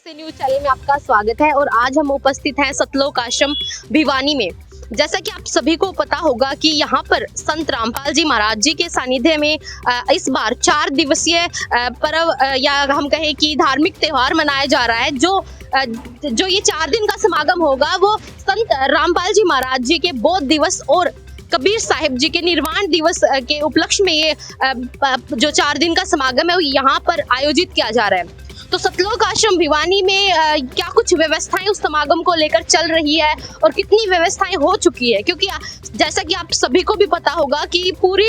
ऐसे news channel में आपका स्वागत है और आज हम उपस्थित हैं सतलोक आश्रम भिवानी में। जैसा कि आप सभी को पता होगा कि यहाँ पर संत रामपाल जी महाराज जी के सानिध्य में इस बार 4 दिवसीय पर्व या हम कहें कि धार्मिक त्योहार मनाया जा रहा है। जो ये 4 दिन का समागम होगा वो संत रामपाल जी महाराज जी के बोध दिवस और कबीर साहिब जी के निर्वाण दिवस के उपलक्ष्य में ये जो 4 दिन का समागम है वो यहाँ पर आयोजित किया जा रहा है। तो सतलोक आश्रम भिवानी में क्या कुछ व्यवस्थाएं उस समागम को लेकर चल रही है और कितनी व्यवस्थाएं हो चुकी है, क्योंकि जैसा कि आप सभी को भी पता होगा कि पूरे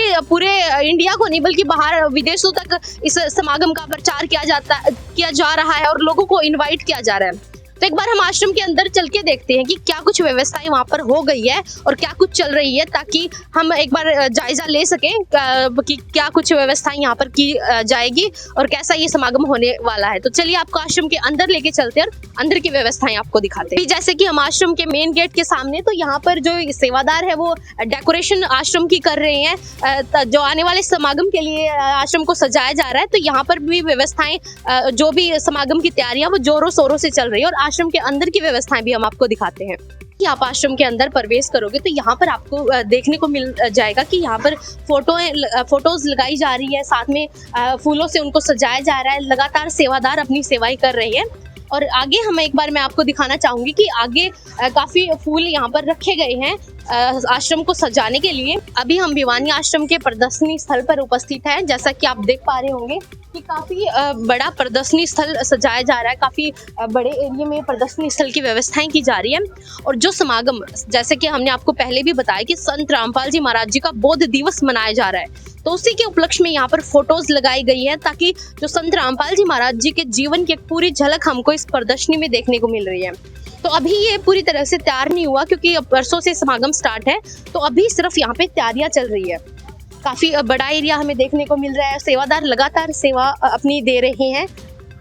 इंडिया को नहीं बल्कि बाहर विदेशों तक इस समागम का प्रचार किया जा रहा है और लोगों को इनवाइट किया जा रहा है। तो एक बार हम आश्रम के अंदर चल के देखते हैं कि क्या कुछ व्यवस्थाएं वहां पर हो गई है और क्या कुछ चल रही है, ताकि हम एक बार जायजा ले सकें कि क्या कुछ व्यवस्थाएं यहाँ पर की जाएगी और कैसा ये समागम होने वाला है। तो चलिए आपको आश्रम के अंदर लेके चलते हैं और अंदर की व्यवस्थाएं आपको दिखाते हैं। जैसे कि हम आश्रम के मेन गेट के सामने, तो यहाँ पर जो सेवादार है वो डेकोरेशन आश्रम की कर रहे हैं। जो आने वाले समागम के लिए आश्रम को सजाया जा रहा है, तो यहाँ पर भी व्यवस्थाएं जो भी समागम की तैयारियां वो जोरों शोरों से चल रही है और आश्रम के अंदर की व्यवस्थाएं भी हम आपको दिखाते हैं। कि आप आश्रम के अंदर प्रवेश करोगे तो यहाँ पर आपको देखने को मिल जाएगा कि यहाँ पर फोटोज लगाई जा रही है, साथ में फूलों से उनको सजाया जा रहा है। लगातार सेवादार अपनी सेवाएं कर रहे हैं और आगे मैं आपको दिखाना चाहूंगी कि आगे काफी फूल यहाँ पर रखे गए हैं आश्रम को सजाने के लिए। अभी हम भिवानी आश्रम के प्रदर्शनी स्थल पर उपस्थित हैं। जैसा कि आप देख पा रहे होंगे कि काफी बड़ा प्रदर्शनी स्थल सजाया जा रहा है। काफी बड़े एरिया में प्रदर्शनी स्थल की व्यवस्थाएं की जा रही है। और जो समागम, जैसे कि हमने आपको पहले भी बताया कि संत रामपाल जी महाराज जी का बोध दिवस मनाया जा रहा है, तो उसी के उपलक्ष्य में यहाँ पर फोटोज लगाई गई है ताकि जो संत रामपाल जी महाराज जी के जीवन की एक पूरी झलक हमको इस प्रदर्शनी में देखने को मिल रही है। तो अभी ये पूरी तरह से तैयार नहीं हुआ क्योंकि परसों से समागम स्टार्ट है, तो अभी सिर्फ यहाँ पे तैयारियां चल रही है। काफी बड़ा एरिया हमें देखने को मिल रहा है। सेवादार लगातार सेवा अपनी दे रहे हैं,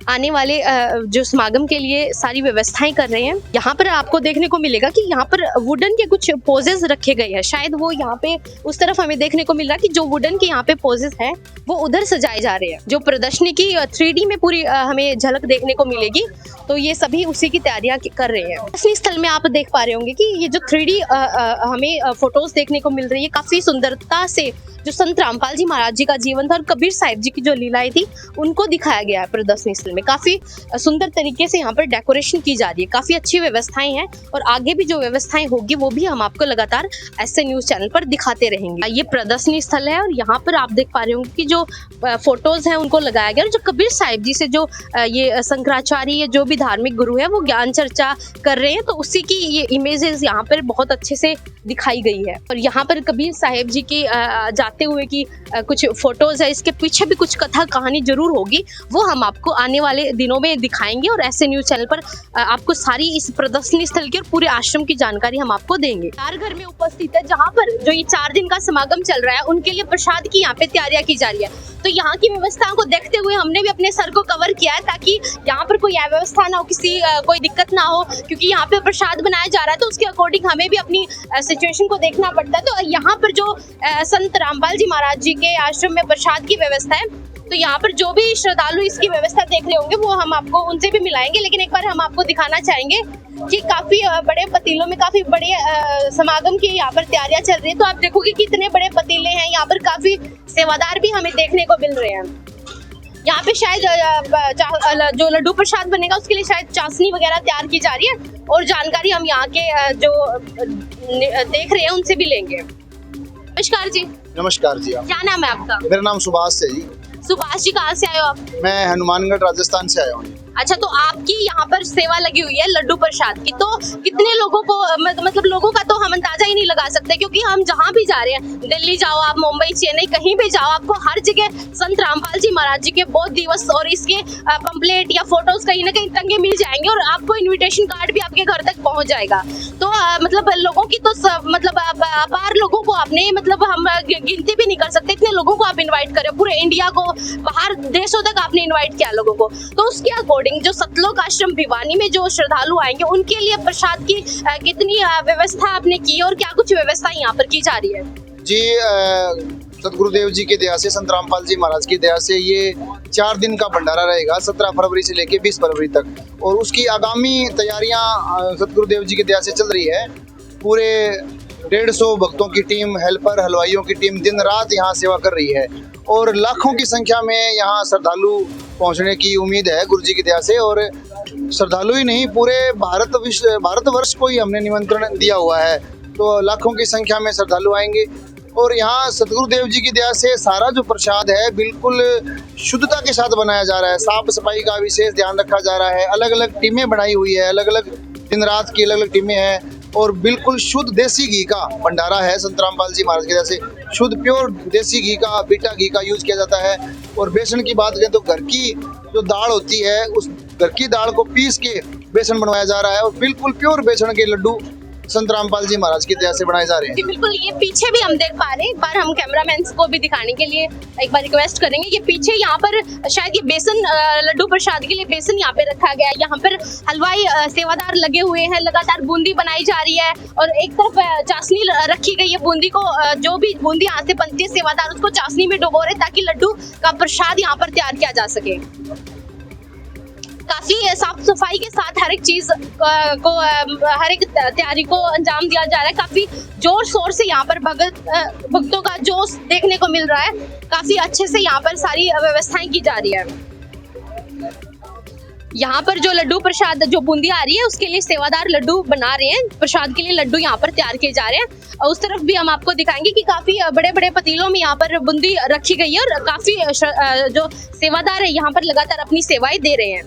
आने वाले जो समागम के लिए सारी व्यवस्थाएं कर रहे हैं। यहाँ पर आपको देखने को मिलेगा कि यहाँ पर वुडन के कुछ पोजेस रखे गए हैं। शायद वो यहाँ पे उस तरफ हमें देखने को मिल रहा है कि जो वुडन के यहाँ पे पोजेस हैं वो उधर सजाए जा रहे हैं। जो प्रदर्शनी की 3D में पूरी हमें झलक देखने को मिलेगी, तो ये सभी उसी की तैयारियां कर रहे हैं। प्रदर्शनी स्थल में आप देख पा रहे होंगे कि ये जो 3D हमें फोटोज देखने को मिल रही है, काफी सुंदरता से जो संत रामपाल जी महाराज जी का जीवन था और कबीर साहिब जी की जो लीलाएं थी उनको दिखाया गया है। प्रदर्शनी स्थल में काफी सुंदर तरीके से यहाँ पर डेकोरेशन की जा रही है। काफी अच्छी व्यवस्थाएं हैं और आगे भी जो व्यवस्थाएं होगी वो भी हम आपको लगातार ऐसे न्यूज चैनल पर दिखाते रहेंगे। ये प्रदर्शनी स्थल है और यहाँ पर आप देख पा रहे होंगे कि जो फोटोज हैं उनको लगाया गया। जो कबीर साहिब जी से जो ये शंकराचार्य जो भी धार्मिक गुरु है वो ज्ञान चर्चा कर रहे हैं, तो उसी की ये इमेजेस यहाँ पर बहुत अच्छे से दिखाई गई है। और यहाँ पर कबीर साहिब जी के जाते हुए की कुछ फोटोज है, इसके पीछे भी कुछ कथा कहानी जरूर होगी, वो हम आपको आने वाले दिनों में दिखाएंगे और ऐसे न्यूज चैनल पर आपको सारी इस प्रदर्शनी स्थल की और पूरे आश्रम की जानकारी हम आपको देंगे। 4 घर में उपस्थित है जहाँ पर जो ये 4 दिन का समागम चल रहा है उनके लिए प्रसाद की यहाँ पे तैयारियां की जा रही है। तो यहाँ की व्यवस्थाओं को देखते हुए हमने भी अपने सर को कवर किया है ताकि यहाँ पर कोई अव्यवस्था ना हो, कोई दिक्कत ना हो, क्योंकि यहाँ पे प्रसाद बनाया जा रहा है तो उसके अकॉर्डिंग हमें भी अपनी सिचुएशन को देखना पड़ता है। तो यहाँ पर जो संत रामपाल जी महाराज जी के आश्रम में प्रसाद की व्यवस्था है, तो यहाँ पर जो भी श्रद्धालु इसकी व्यवस्था देख रहे होंगे वो हम आपको उनसे भी मिलाएंगे। लेकिन एक बार हम आपको दिखाना चाहेंगे कि काफी बड़े पतीलों में काफी बड़े समागम की यहाँ पर तैयारियां चल रही है। तो आप देखोगे कितने बड़े पतीले हैं, यहाँ पर काफी सेवादार भी हमें देखने को मिल रहे हैं। यहाँ पे शायद जो लड्डू प्रसाद बनेगा उसके लिए शायद चाशनी वगैरह तैयार की जा रही है और जानकारी हम यहाँ के जो देख रहे हैं उनसे भी लेंगे। नमस्कार जी। नमस्कार जी। क्या नाम है आपका? मेरा नाम सुभाष है जी। सुभाष जी, कहाँ से आए हो आप? मैं हनुमानगढ़ राजस्थान से आया हूँ। अच्छा, तो आपकी यहाँ पर सेवा लगी हुई है लड्डू प्रसाद की, तो कितने लोगों को मतलब लोगों का तो हम अंदाजा ही नहीं लगा सकते, क्योंकि हम जहाँ भी जा रहे हैं, दिल्ली जाओ आप, मुंबई, चेन्नई, कहीं भी जाओ, आपको हर जगह संत रामपाल जी महाराज जी के बोध दिवस और इसके पंपलेट या फोटोज कहीं ना कहीं टंगे मिल जाएंगे और आपको इन्विटेशन कार्ड भी आपके घर तक पहुंच जाएगा। तो मतलब लोगों की तो मतलब अपार लोगों को आपने मतलब हम गिनती भी नहीं कर सकते, इतने लोगों को आप इन्वाइट करें, पूरे इंडिया को, बाहर देशों तक आपने इन्वाइट किया लोगों को। तो उसके जो सतलोक आश्रम भिवानी में जो श्रद्धालु आएंगे उनके लिए प्रसाद की कितनी व्यवस्था आपने की और क्या कुछ व्यवस्था यहाँ पर की जा रही है? जी, सतगुरुदेव जी की दया से, संत रामपाल जी महाराज की दया से ये 4 दिन का भंडारा रहेगा, 17 फरवरी से लेके 20 फरवरी तक। और उसकी आगामी तैयारियां सतगुरुदेव जी की दया से चल रही है। पूरे 150 भक्तों की टीम, हेल्पर, हलवाइयों की टीम दिन रात यहाँ सेवा कर रही है और लाखों की संख्या में यहाँ श्रद्धालु पहुँचने की उम्मीद है गुरु जी की दया से। और श्रद्धालु ही नहीं, पूरे भारतवर्ष को ही हमने निमंत्रण दिया हुआ है, तो लाखों की संख्या में श्रद्धालु आएंगे। और यहाँ सतगुरुदेव जी की दया से सारा जो प्रसाद है बिल्कुल शुद्धता के साथ बनाया जा रहा है। साफ सफाई का विशेष ध्यान रखा जा रहा है। अलग अलग टीमें बनाई हुई है, अलग अलग दिन रात की अलग अलग टीमें हैं और बिल्कुल शुद्ध देसी घी का भंडारा है। संत रामपाल जी महाराज की दया से शुद्ध प्योर देसी घी का, बीटा घी का यूज किया जाता है। और बेसन की बात करें तो घर की जो दाल होती है, उस घर की दाल को पीस के बेसन बनवाया जा रहा है और बिल्कुल प्योर बेसन के लड्डू संत रामपाल जी महाराज की दया से बनाए जा रहे हैं। बिल्कुल, ये पीछे भी हम देख पा रहे हैं। एक बार हम कैमरामैन को भी दिखाने के लिए एक बार रिक्वेस्ट करेंगे। ये पीछे यहाँ पर शायद ये बेसन लड्डू प्रसाद के लिए बेसन यहाँ पे रखा गया है। यहाँ पर हलवाई सेवादार लगे हुए हैं, लगातार बूंदी बनाई जा रही है और एक तरफ चाशनी रखी गई है। बूंदी को जो भी बूंदी यहाँ से बनती है, सेवादार उसको चाशनी में डुबो रहे ताकि लड्डू का प्रसाद यहाँ पर तैयार किया जा सके। काफी साफ सफाई के साथ हर एक चीज को, हर एक तैयारी को अंजाम दिया जा रहा है। काफी जोर शोर से यहाँ पर भक्तों का जोश देखने को मिल रहा है। काफी अच्छे से यहाँ पर सारी व्यवस्थाएं की जा रही है। यहाँ पर जो लड्डू प्रसाद, जो बूंदी आ रही है, उसके लिए सेवादार लड्डू बना रहे हैं। प्रसाद के लिए लड्डू यहाँ पर तैयार किए जा रहे हैं। और उस तरफ भी हम आपको दिखाएंगे कि काफी बड़े बड़े पतीलों में यहाँ पर बूंदी रखी गई है और काफी जो सेवादार है यहाँ पर लगातार अपनी सेवाएं दे रहे हैं।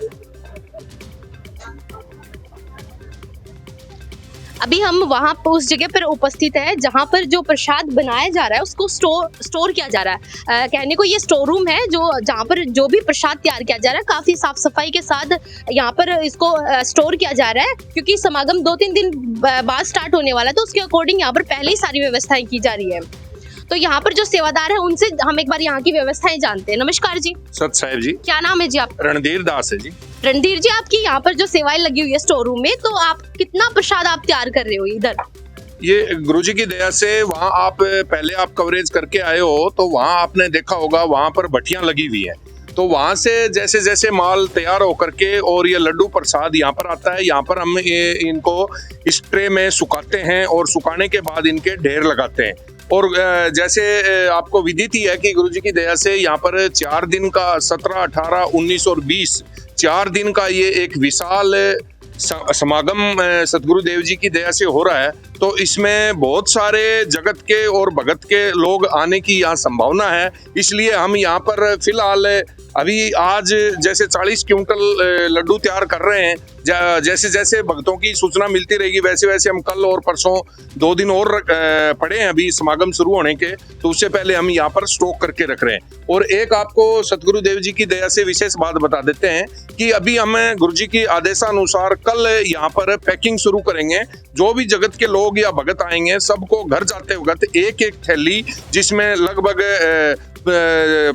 अभी हम वहां पर उस जगह पर उपस्थित है जहां पर जो प्रसाद बनाया जा रहा है उसको स्टोर किया जा रहा है। कहने को ये स्टोर रूम है जहां पर जो भी प्रसाद तैयार किया जा रहा है काफी साफ सफाई के साथ यहाँ पर इसको स्टोर किया जा रहा है, क्योंकि समागम 2-3 दिन बाद स्टार्ट होने वाला है, तो उसके अकॉर्डिंग यहाँ पर पहले ही सारी व्यवस्थाएं की जा रही है। तो यहाँ पर जो सेवादार है उनसे हम एक बार यहाँ की व्यवस्थाएं जानते हैं। नमस्कार जी। सत साहिब जी। क्या नाम है जी आप? रणधीर दास है जी। रणधीर जी, आपकी यहाँ पर जो सेवाएं लगी हुई है स्टोर रूम में, तो आप कितना प्रसाद आप तैयार कर रहे हो इधर? ये गुरुजी की दया से वहाँ आप पहले आप कवरेज करके आए हो तो वहाँ आपने देखा होगा वहाँ पर भट्टियां लगी हुई है। तो वहाँ से जैसे जैसे माल तैयार होकर के और ये लड्डू प्रसाद यहाँ पर आता है, यहाँ पर हम इनको इस ट्रे में सुखाते हैं और सुखाने के बाद इनके ढेर लगाते हैं। और जैसे आपको विदित ही है कि गुरुजी की दया से यहाँ पर 4 दिन का 17, 18, 19 और 20 4 दिन का ये एक विशाल समागम सतगुरुदेव जी की दया से हो रहा है। तो इसमें बहुत सारे जगत के और भगत के लोग आने की यहाँ संभावना है। इसलिए हम यहाँ पर फिलहाल अभी आज जैसे 40 क्विंटल लड्डू तैयार कर रहे हैं। जैसे जैसे भक्तों की सूचना मिलती रहेगी वैसे वैसे हम कल और परसों 2 दिन और पड़े हैं अभी समागम शुरू होने के, तो उससे पहले हम यहाँ पर स्टॉक करके रख रहे हैं। और एक आपको सतगुरुदेव जी की दया से विशेष बात बता देते हैं कि अभी हम गुरु जी की आदेशानुसार कल यहाँ पर पैकिंग शुरू करेंगे। जो भी जगत के लोग या भगत आएंगे सबको घर जाते वक्त एक एक थैली जिसमें लगभग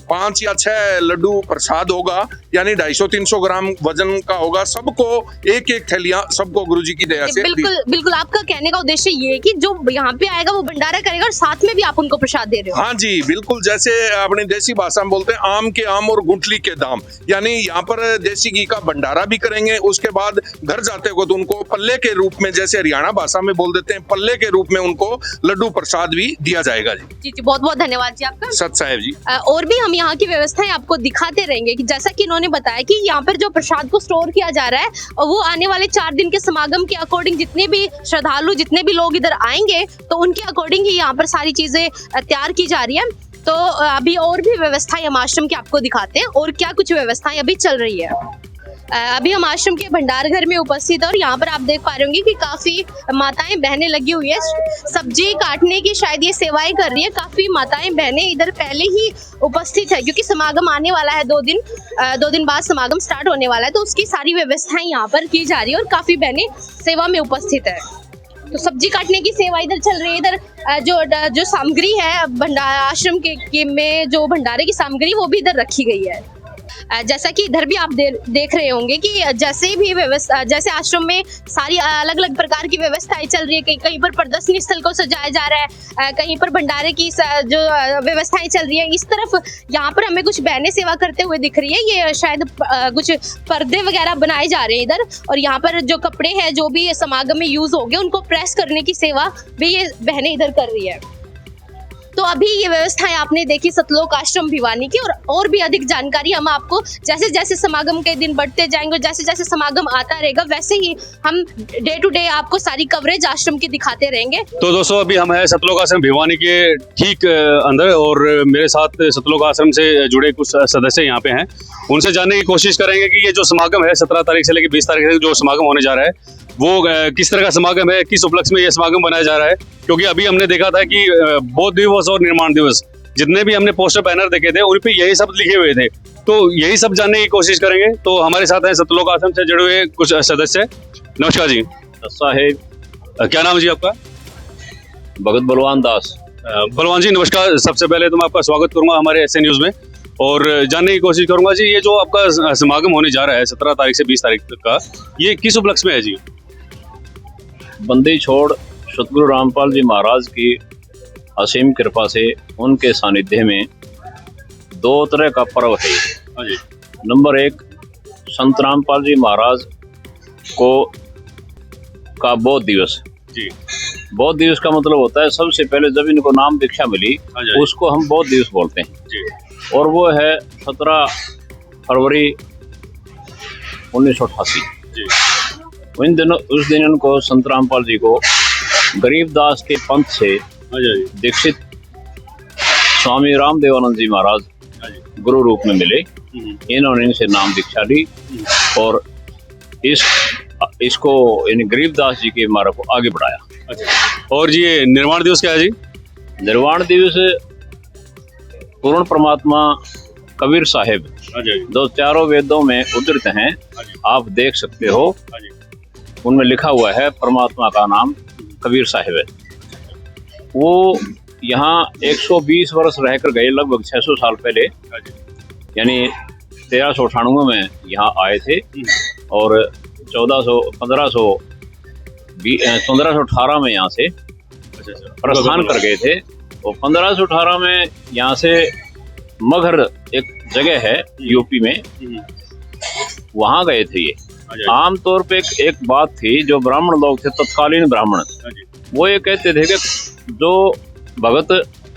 5 या 6 लड्डू प्रसाद होगा, यानी 250-300 ग्राम वजन का होगा। सबको एक एक थैलियां सबको गुरुजी की दया से। बिल्कुल बिल्कुल, आपका कहने का उद्देश्य ये है कि जो यहाँ पे आएगा वो भंडारा करेगा और साथ में भी आप उनको प्रसाद दे रहे हो। हाँ जी बिल्कुल, जैसे अपनी देसी भाषा में बोलते हैं आम के आम और गुठली के दाम, यानी यहाँ पर देसी घी का भंडारा भी करेंगे। उसके बाद घर जाते हो तो उनको पल्ले के रूप में, जैसे हरियाणा भाषा में बोल देते हैं, पल्ले के रूप में उनको लड्डू प्रसाद भी दिया जाएगा जी। जी बहुत बहुत धन्यवाद जी आपका। सत साहेब जी। और भी हम यहाँ की व्यवस्थाएं आपको दिखाते रहेंगे कि जैसा कि इन्होंने बताया कि यहाँ पर जो प्रसाद को स्टोर किया जा रहा है और वो आने वाले 4 दिन के समागम के अकॉर्डिंग जितने भी श्रद्धालु, जितने भी लोग इधर आएंगे तो उनके अकॉर्डिंग ही यहाँ पर सारी चीजें तैयार की जा रही है। तो अभी और भी व्यवस्थाएं हम आश्रम की आपको दिखाते हैं और क्या कुछ व्यवस्थाएं अभी चल रही है। अभी हम आश्रम के भंडार घर में उपस्थित है और यहाँ पर आप देख पा रहे होंगे कि काफी माताएं बहनें लगी हुई है, सब्जी काटने की शायद ये सेवाएं कर रही है। काफी माताएं बहनें इधर पहले ही उपस्थित है क्योंकि समागम आने वाला है। 2 दिन बाद समागम स्टार्ट होने वाला है, तो उसकी सारी व्यवस्थाएं यहाँ पर की जा रही है और काफी बहनें सेवा में उपस्थित है। तो सब्जी काटने की सेवा इधर चल रही है। इधर जो सामग्री है भंडारा आश्रम के में, जो भंडारे की सामग्री वो भी इधर रखी गई है। जैसा कि इधर भी आप देख रहे होंगे कि जैसे भी व्यवस्था, जैसे आश्रम में सारी अलग अलग प्रकार की व्यवस्थाएं चल रही है, कहीं पर प्रदर्शनी स्थल को सजाया जा रहा है, कहीं पर भंडारे की जो व्यवस्थाएं चल रही है। इस तरफ यहाँ पर हमें कुछ बहनें सेवा करते हुए दिख रही है, ये शायद कुछ पर्दे वगैरह बनाए जा रहे हैं इधर, और यहाँ पर जो कपड़े हैं जो भी समागम में यूज हो गए उनको प्रेस करने की सेवा भी ये बहनें इधर कर रही है। तो अभी ये व्यवस्थाएं आपने देखी सतलोक आश्रम भिवानी की, और भी अधिक जानकारी हम आपको जैसे जैसे समागम के दिन बढ़ते जाएंगे, जैसे जैसे समागम आता रहेगा, वैसे ही हम डे टू डे आपको सारी कवरेज आश्रम की दिखाते रहेंगे। तो दोस्तों अभी हम हैं सतलोक आश्रम भिवानी के ठीक अंदर, और मेरे साथ सतलोक आश्रम से जुड़े कुछ सदस्य यहाँ पे हैं। उनसे जानने की कोशिश करेंगे कि ये जो समागम है 17 तारीख से लेकर 20 तारीख तक जो समागम होने जा रहा है वो किस तरह का समागम है, किस उपलक्ष्य में ये समागम बनाया जा रहा है। क्योंकि अभी हमने देखा था कि बौद्ध दिवस और निर्माण दिवस जितने भी हमने पोस्टर बैनर देखे थे उन पे यही सब लिखे हुए थे, तो यही सब जानने की कोशिश करेंगे। तो हमारे साथ हैं सतलोक आश्रम से जुड़े हुए कुछ सदस्य। नमस्कार जी। साहेब, क्या नाम है जी आपका? भगत बलवान दास। बलवान जी नमस्कार। सबसे पहले तो मैं आपका स्वागत करूंगा हमारे ऐसे न्यूज़ में, और जानने की कोशिश करूंगा जी ये जो आपका समागम होने जा रहा है 17 तारीख से 20 तारीख तक का, ये किस उपलक्ष्य में है जी? बंदी छोड़ सतगुरु रामपाल जी महाराज की असीम कृपा से उनके सानिध्य में दो तरह का पर्व है। नंबर 1, संत रामपाल जी महाराज को का बौद्ध दिवस जी। बौद्ध दिवस का मतलब होता है सबसे पहले जब इनको नाम दीक्षा मिली उसको हम बौद्ध दिवस बोलते हैं जी। और वो है 17 फरवरी 1988 जी। उन दिनों उस दिन उनको संत रामपाल जी को गरीबदास के पंथ से दीक्षित स्वामी रामदेवानंद जी महाराज गुरु रूप में मिले। इन्होंने इनसे नाम दीक्षा ली और इसको इन गरीबदास जी के मार्ग को आगे बढ़ाया। और जी ये निर्वाण दिवस क्या है जी? निर्वाण दिवस पूर्ण परमात्मा कबीर साहिब जो चारों वेदों में उद्धृत हैं, आप देख सकते हो उनमें लिखा हुआ है परमात्मा का नाम कबीर साहिब है। वो यहाँ 120 वर्ष रहकर गए, लगभग 600 साल पहले, यानी 1398 में यहाँ आए थे और 1518 में यहाँ से प्रस्थान कर गए थे। और 1518 में यहाँ से मगहर एक जगह है यूपी में, वहाँ गए थे ये। आमतौर पे एक बात थी, जो ब्राह्मण लोग थे तत्कालीन ब्राह्मण, वो ये कहते थे कि जो भगत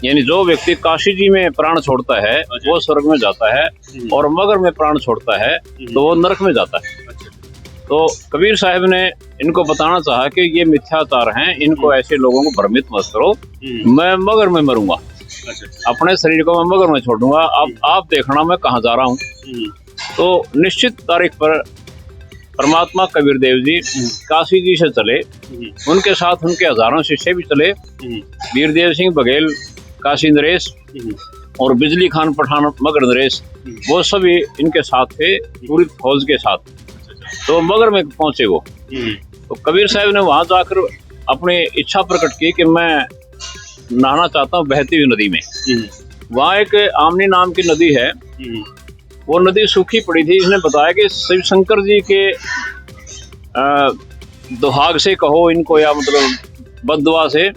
यानी जो व्यक्ति काशी जी में प्राण छोड़ता है वो स्वर्ग में जाता है और मगर में प्राण छोड़ता है तो वो नरक में जाता है। तो कबीर साहब ने इनको बताना चाहा कि ये मिथ्याचार हैं, इनको ऐसे लोगों को भ्रमित मत करो, मैं मगर में मरूंगा, अपने शरीर को मैं मगर में छोड़ दूंगा, अब आप देखना मैं कहाँ जा रहा हूँ। तो निश्चित तारीख पर परमात्मा कबीर देव जी काशी जी से चले, उनके साथ उनके हजारों शिष्य भी चले, वीरदेव सिंह बघेल, काशी नरेश और बिजली खान पठान मगर नरेश, वो सभी इनके साथ थे पूरी फौज के साथ। तो मगर में पहुंचे वो, तो कबीर साहब ने वहां जाकर अपनी इच्छा प्रकट की कि मैं नहाना चाहता हूँ बहती हुई नदी में। वहाँ एक आमनी नाम की नदी है, वो नदी सूखी पड़ी थी। इसने बताया कि शिव शंकर जी के दुहाग से कहो इनको या मतलब बददुआ से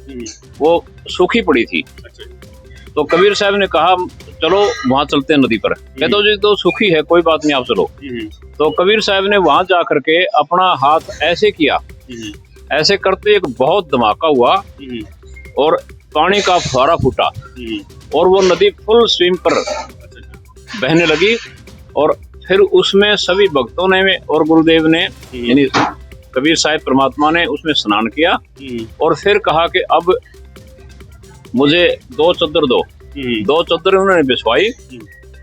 वो सूखी पड़ी थी। तो कबीर साहब ने कहा चलो वहाँ चलते हैं नदी पर। कहते हो जी तो सूखी है, कोई बात नहीं आप चलो। तो कबीर साहब ने वहाँ जा करके अपना हाथ ऐसे किया, ऐसे करते एक बहुत धमाका हुआ और पानी का फुहारा फूटा और वो नदी फुल स्विम पर बहने लगी। और फिर उसमें सभी भक्तों ने और गुरुदेव ने यानी कबीर साहब परमात्मा ने उसमें स्नान किया और फिर कहा कि अब मुझे 2 चद्दर दो। 2 चद्दर उन्होंने बिछवाई,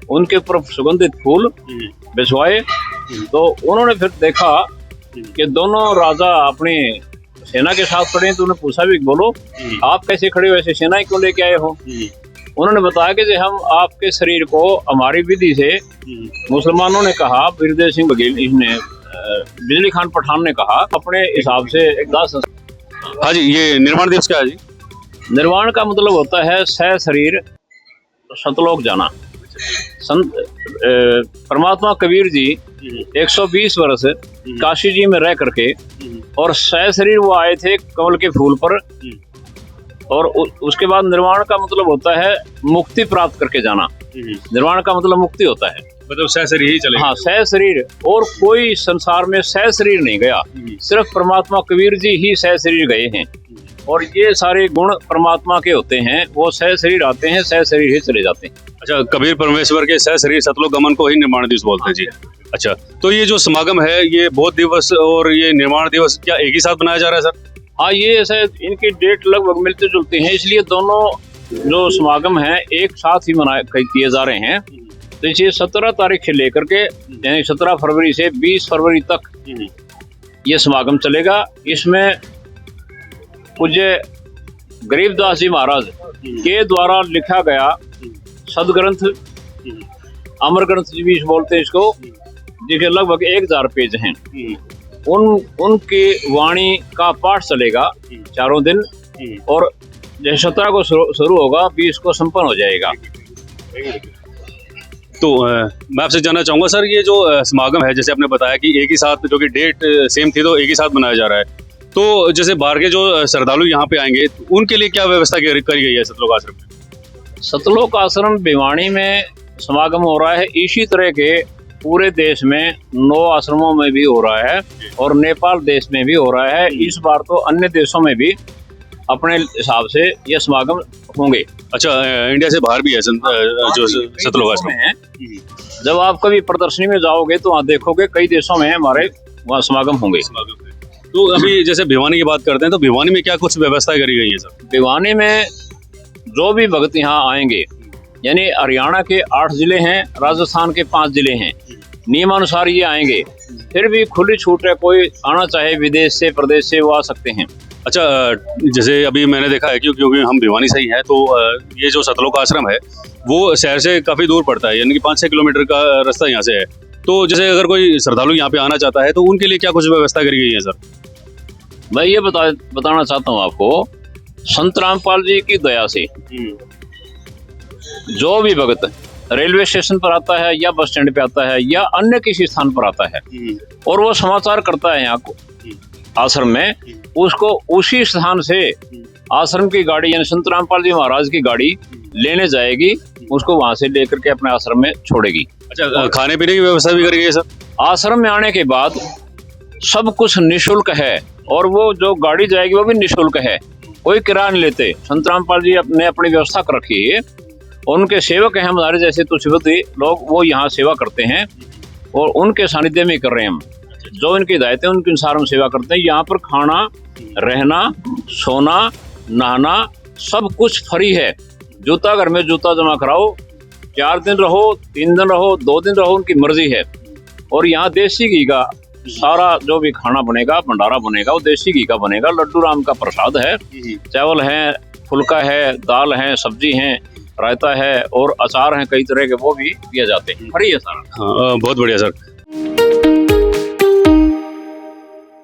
उनके ऊपर सुगंधित फूल बिछवाए। तो उन्होंने फिर देखा कि दोनों राजा अपनी सेना के साथ खड़े हैं। तो उन्होंने पूछा भी बोलो आप कैसे खड़े हो, ऐसे सेना क्यों लेके आए हो? उन्होंने बताया कि हम आपके शरीर को हमारी विधि से, मुसलमानों ने कहा, वीरदेव सिंह बघेल इसने बिजली खान पठान ने कहा अपने हिसाब से एक दास। हाँ जी, ये निर्वाण दिवस क्या है जी? निर्वाण का मतलब होता है सह शरीर सतलोक जाना। परमात्मा कबीर जी 120 वर्ष काशी जी में रह करके और सहशरीर वो आए थे कमल के फूल पर, और उसके बाद निर्वाण का मतलब होता है मुक्ति प्राप्त करके जाना। निर्वाण का मतलब मुक्ति होता है, मतलब सहशरीर ही चले। हाँ, सहशरीर, और कोई संसार में सहशरीर नहीं गया, सिर्फ परमात्मा कबीर जी ही सहशरीर गए हैं। और ये सारे गुण परमात्मा के होते हैं, वो सहशरीर आते हैं, सहशरीर ही चले जाते हैं। अच्छा, कबीर परमेश्वर के सहशरीर सतलोक गमन को ही निर्माण दिवस बोलते हैं जी। अच्छा, तो ये जो समागम है, ये बोध दिवस और ये निर्माण दिवस क्या एक ही साथ मनाया जा रहा है सर? हाँ, ये ऐसे इनकी डेट लगभग मिलते जुलते हैं, इसलिए दोनों जो समागम है एक साथ ही किए जा रहे हैं। तो इसे 17 तारीख से लेकर के यानी 17 फरवरी से 20 फरवरी तक ये समागम चलेगा। इसमें पूज्य गरीबदास जी महाराज के द्वारा लिखा गया सदग्रंथ, अमर ग्रंथ जी भी बोलते हैं इसको, जिसके लगभग 1000 पेज हैं, उनके वाणी का पाठ चलेगा चारों दिन, और जैसे 17 को शुरू होगा 20 को संपन्न हो जाएगा। तो मैं आपसे जानना चाहूँगा सर, ये जो समागम है, जैसे आपने बताया कि एक ही साथ, जो कि डेट सेम थी, तो एक ही साथ मनाया जा रहा है, तो जैसे बाहर के जो श्रद्धालु यहाँ पे आएंगे उनके लिए क्या व्यवस्था करी गई है सतलोक आश्रम में? सतलोक आश्रम भिवानी में समागम हो रहा है, इसी तरह के पूरे देश में 9 आश्रमों में भी हो रहा है और नेपाल देश में भी हो रहा है। इस बार तो अन्य देशों में भी अपने हिसाब से ये समागम होंगे। अच्छा, इंडिया से बाहर भी है जो सतलोक आश्रम है। जब आप कभी प्रदर्शनी में जाओगे तो वहाँ देखोगे कई देशों में हमारे वहाँ समागम होंगे। तो अभी जैसे भिवानी की बात करते हैं, तो भिवानी में क्या कुछ व्यवस्था करी गई है सर? भिवानी में जो भी भक्त यहाँ आएंगे, यानी हरियाणा के 8 जिले हैं, राजस्थान के 5 जिले हैं, नियमानुसार ये आएंगे। फिर भी खुली छूट है, कोई आना चाहे विदेश से प्रदेश से वो आ सकते हैं। अच्छा, जैसे अभी मैंने देखा है क्योंकि हम भिवानी से ही हैं, तो ये जो सतलोक आश्रम है वो शहर से काफ़ी दूर पड़ता है, यानी कि 5-6 किलोमीटर का रास्ता यहाँ से है। तो जैसे अगर कोई श्रद्धालु यहाँ पे आना चाहता है तो उनके लिए क्या कुछ व्यवस्था करी गई है सर? मैं ये बताना चाहता हूँ आपको, संत रामपाल जी की दया से जो भी भक्त रेलवे स्टेशन पर आता है या बस स्टैंड पे आता है या अन्य किसी स्थान पर आता है और वो समाचार करता है यहाँ को आश्रम में, उसको उसी स्थान से आश्रम की गाड़ी यानी संत रामपाल जी महाराज की गाड़ी लेने जाएगी, उसको वहां से लेकर के अपने आश्रम में छोड़ेगी। अच्छा, खाने पीने की व्यवस्था भी करी गई है सर? आश्रम में आने के बाद सब कुछ निःशुल्क है और वो जो गाड़ी जाएगी वो भी निःशुल्क है, कोई किराया नहीं लेते। संत रामपाल जी ने अपनी व्यवस्था कर रखी है, उनके सेवक हैं हमारे जैसे तुलसीवती लोग, वो यहाँ सेवा करते हैं और उनके सानिध्य में कर रहे हैं हम। जो इनकी हिदायत है उनके अनुसार हम सेवा करते हैं। यहाँ पर खाना, रहना, सोना, नहाना सब कुछ फ्री है। जूता घर में जूता जमा कराओ, 4 दिन रहो, 3 दिन रहो, 2 दिन रहो, उनकी मर्जी है। और यहाँ देसी घी का सारा जो भी खाना बनेगा, भंडारा बनेगा, वो देसी घी का बनेगा। लड्डू राम का प्रसाद है, चावल है, फुल्का है, दाल है, सब्जी है, रायता है और अचार हैं कई तरह के, वो भी दिए जाते हैं। फ्री है सारा। हाँ, बहुत बढ़िया सर।